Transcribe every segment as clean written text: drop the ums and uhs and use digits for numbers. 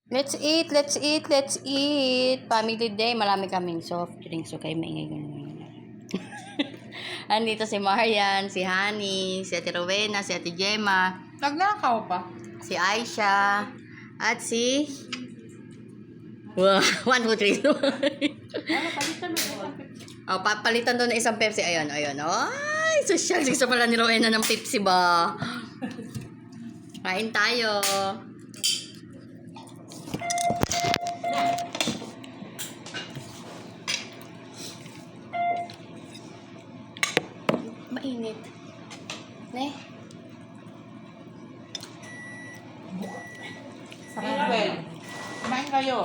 Let's eat, let's eat, let's eat. Family day, marami kaming soft drinks. So kayo maingay. Andito si Marian, si Honey, si Ate Rowena, si Ate Gemma, Nagnakaw pa. si Aisha, at si... Wow, 1, 2, 3. Ano, palitan mo isang Pepsi. Oh, papalitan doon ng isang Pepsi. Ayun, ayun. Ay, social. Gusto pala ni Rowena ng Pepsi ba? Kain tayo. Mainit. Ne? Well, kumain kayo.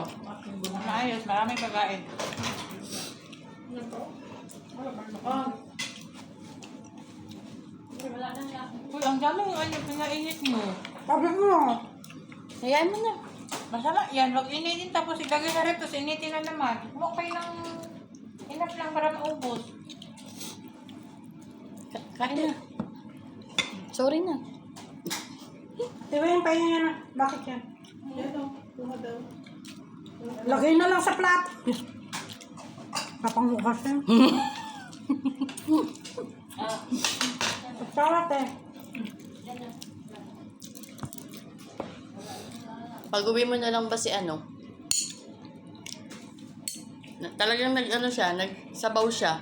Maayos, maraming pagkain. Uy, ang dami yung ano, pinainit mo. Sabi mo, Hayaan mo na. Masama yan, wag initin tapos ilagay sa rep, tapos initin na naman. Okay lang, enough lang para maubos. Kain na. Sorry na. diba yung pahinga na? Bakit yan? Lagay na lang sa plato. Kapanghukas yan. Pagsalat eh. Pag-uwi mo na lang ba si ano? Talagang nag-ano siya, nagsabaw siya.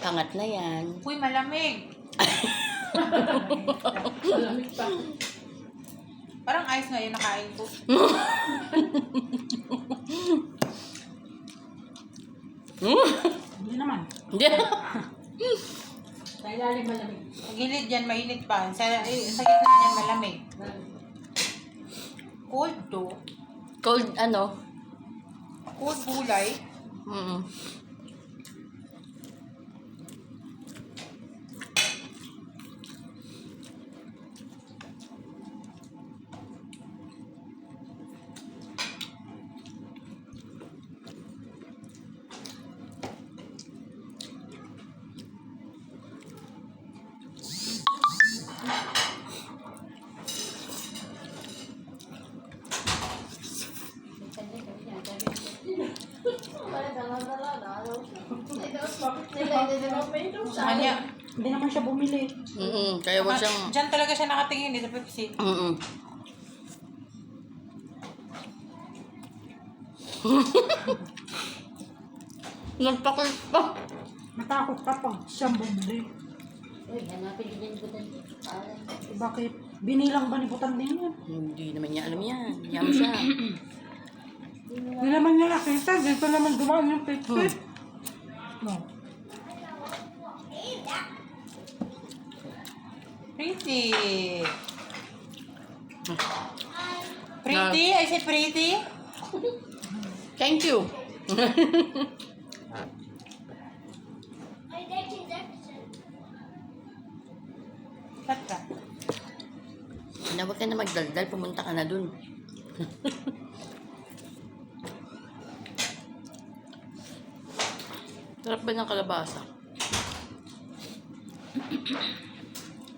Pangat na yan. Uy, malamig. Malamig pa. Parang ice nga yung nakain ko. Hindi naman. Hindi. Sa ilalim malamig. Sa gilid yan, mainit pa. Sa gitna yan, malamig. Cold to. Cold ano? Cold gulay. Mm. Sa kanya. Hindi naman siya bumili. Kaya wag siyang... Diyan talaga siya nakatingin sa Pepsi. Nagpakit pa. Natakot ka pa. Siyang bumili. Bakit? Binilang ba ni Butan din yan? Hindi naman niya alam yan. Yam siya. Hindi naman niya nakita. Dito naman dumaan yung pizza. No. Pretty. Pretty? I said pretty? Thank you. Ba't ka? Huwag ka na magdaldal. Pumunta ka na dun. Sarap ba ng kalabasa?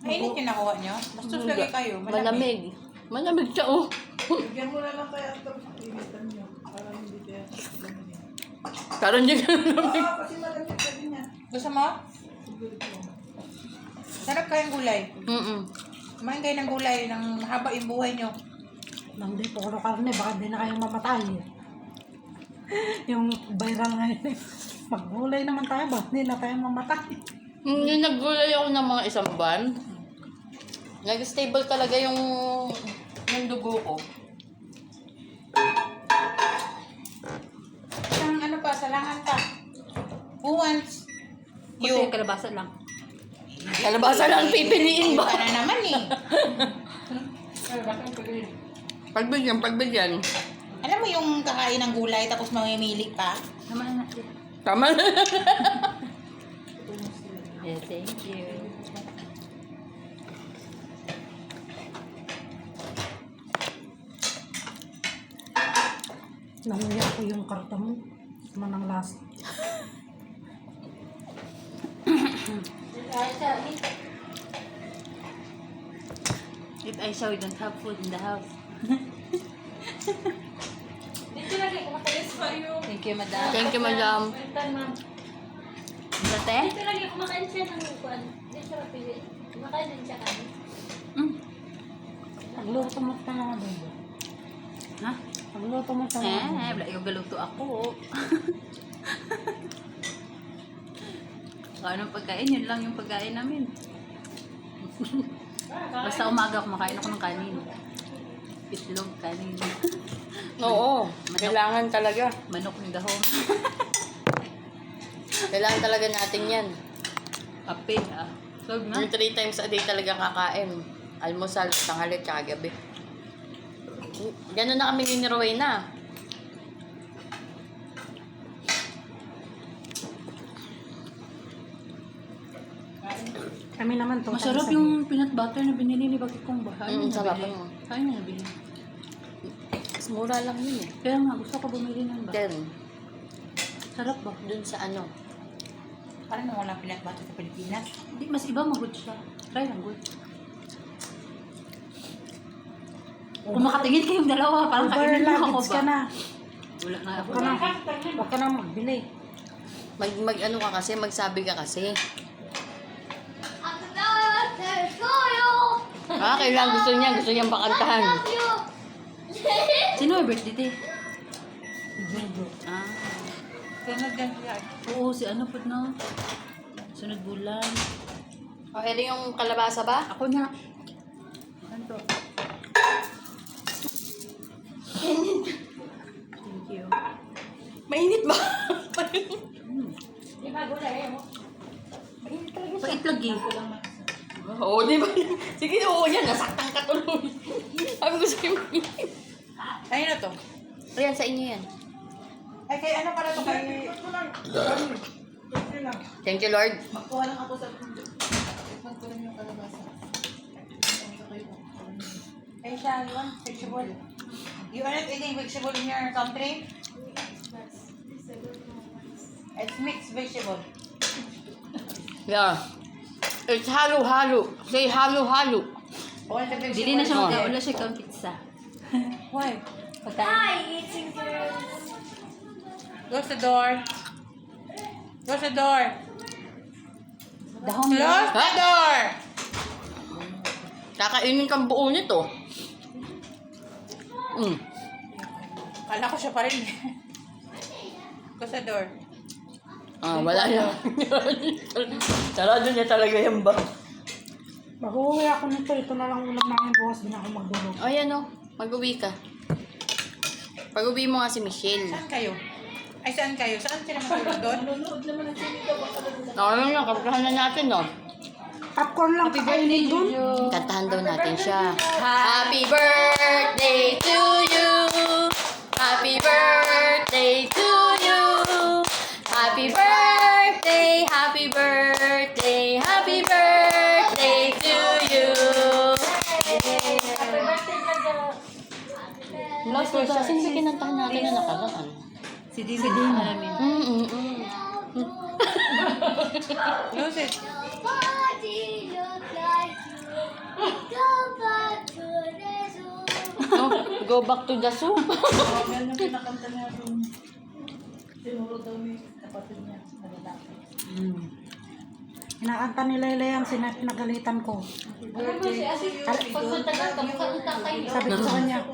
Mainit yung nakuha nyo? Basta lagay kayo. Malamig. Malamig siya, oh. Bigyan mo na lang kaya ito. Initan nyo. Para hindi kaya malamig. Parang hindi ka malamig. Kasi malamig ka din yan. Gusto mo? Sarap kayong gulay. Kumain kayo ng gulay ng mahaba yung buhay nyo. Nang di po ko karne, baka di na kayong mamatay. Yung viral ngayon. Maggulay naman tayo ba? Hindi na tayo mamatay. Hindi naggulay ako ng mga isang buwan. Nag-stable talaga yung dugo ko. Isang ano pa, salangan pa. Who wants Yung you? kalabasa lang. Kalabasa lang pipiliin ba? Iba na naman eh. Pagbigyan, pagbigyan. Alam mo yung kakain ng gulay tapos mamimili pa? Naman na. Tama na. Yeah, thank you. Nanguya ko yung karta mo. Manang last. If I saw we don't have food in the house. Dito lagi kumakain sa iyo. Thank you, madam. Thank you, madam. Welcome, ma'am. Date? Dito lagi kumakain siya ng kuan. Dito siya mapili. Kumakain din siya kami. Pagluto mo ka na ba? Ha? Pagluto mo ka na. Wala yung galuto ako. Kung anong pagkain, yun lang yung pagkain namin. Basta umaga kumakain ako ng kanin. Itlog, kanin. Oo, kailangan talaga. Manok ng dahon. Kailangan talaga natin yan. Kape, ah. Sog na. Yung 3 times a day talaga kakain. Almusal, tanghali, tsaka gabi. Ganun na kami ni Rowena. Kami naman to. Masarap yung peanut butter na binili ni Bakit kong bahay. Sarap yun. Saan niya nabili? Mas mura lang yun eh. Kaya nga, gusto ko bumili ng ba? 10. Sarap ba? Dun sa ano. Parang wala peanut butter sa Pilipinas. Hindi, mas iba magod siya. Try lang, good. Kung makatingin kayong dalawa, parang kainin lang ako Overluggage ba? ka na. Wala na ako. Huwag ka na magbili. Mag ano ka kasi, magsabi ka kasi. Kailangan gusto niyang pakantahan. Sino may birthday day? Ah. Sunod yan siya. Oo, si ano po na? Sunod bulan. O, ito yung kalabasa ba? Ako na. Ano to? Thank you. Mainit ba? Di ba gulay mo? Paitlog eh. Oo, di ba? Sige, oo yan. Nasaktan ka tuloy. Sabi ko sa'yo mainit. Ayun na to. Ayan, sa inyo yan. Ay, kay ano para to kay... Thank you, Lord. Magkuha lang ako sa... Tikman ko lang yung kalabasa. Ay, siya, you want vegetable? You are not eating vegetable in your country? It's mixed vegetable. Yeah. It's halo-halo. Say halo-halo. All the vegetable. Dili na siya Oh. wala siya kang pizza. Why? Hi, eating girls. Close the door. Close the door. Dahon Close the door. Kakainin kang buo nito. Kala ko siya pa rin. Close the door. Wala na. Sarado niya talaga yan ba? Mag-uwi ako nito. Ito na lang ulam namin bukas. Di na ako magdulog. O yan o. Mag-uwi ka. Pag-uwi mo nga si Michelle. Saan kayo? Ay, saan kayo? Saan sila matulog doon? Ano lang, kapitahan na natin no. Popcorn lang kakainin dun. Kantahan daw natin siya. Happy birthday to you. Happy birthday to you. Happy birthday, happy birthday, happy birthday to you. Last week, saan ba kinantahan natin na nakaraan? Si Dina. Close it. What do you look like? Go back to the zoo. Oh, go back to the soup. Yan yung pinakanta niya yung... Sinuro daw ni kapatid niya. Nalalaki. Kinakanta ni Lele yan. Sinagalitan ko. Sabi ko sa kanya,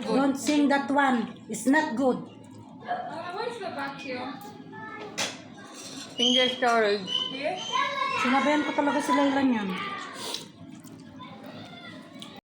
don't sing that one. It's not good. Where's the vacuum? Finger storage. Sinabayan ko talaga si Layla niyan.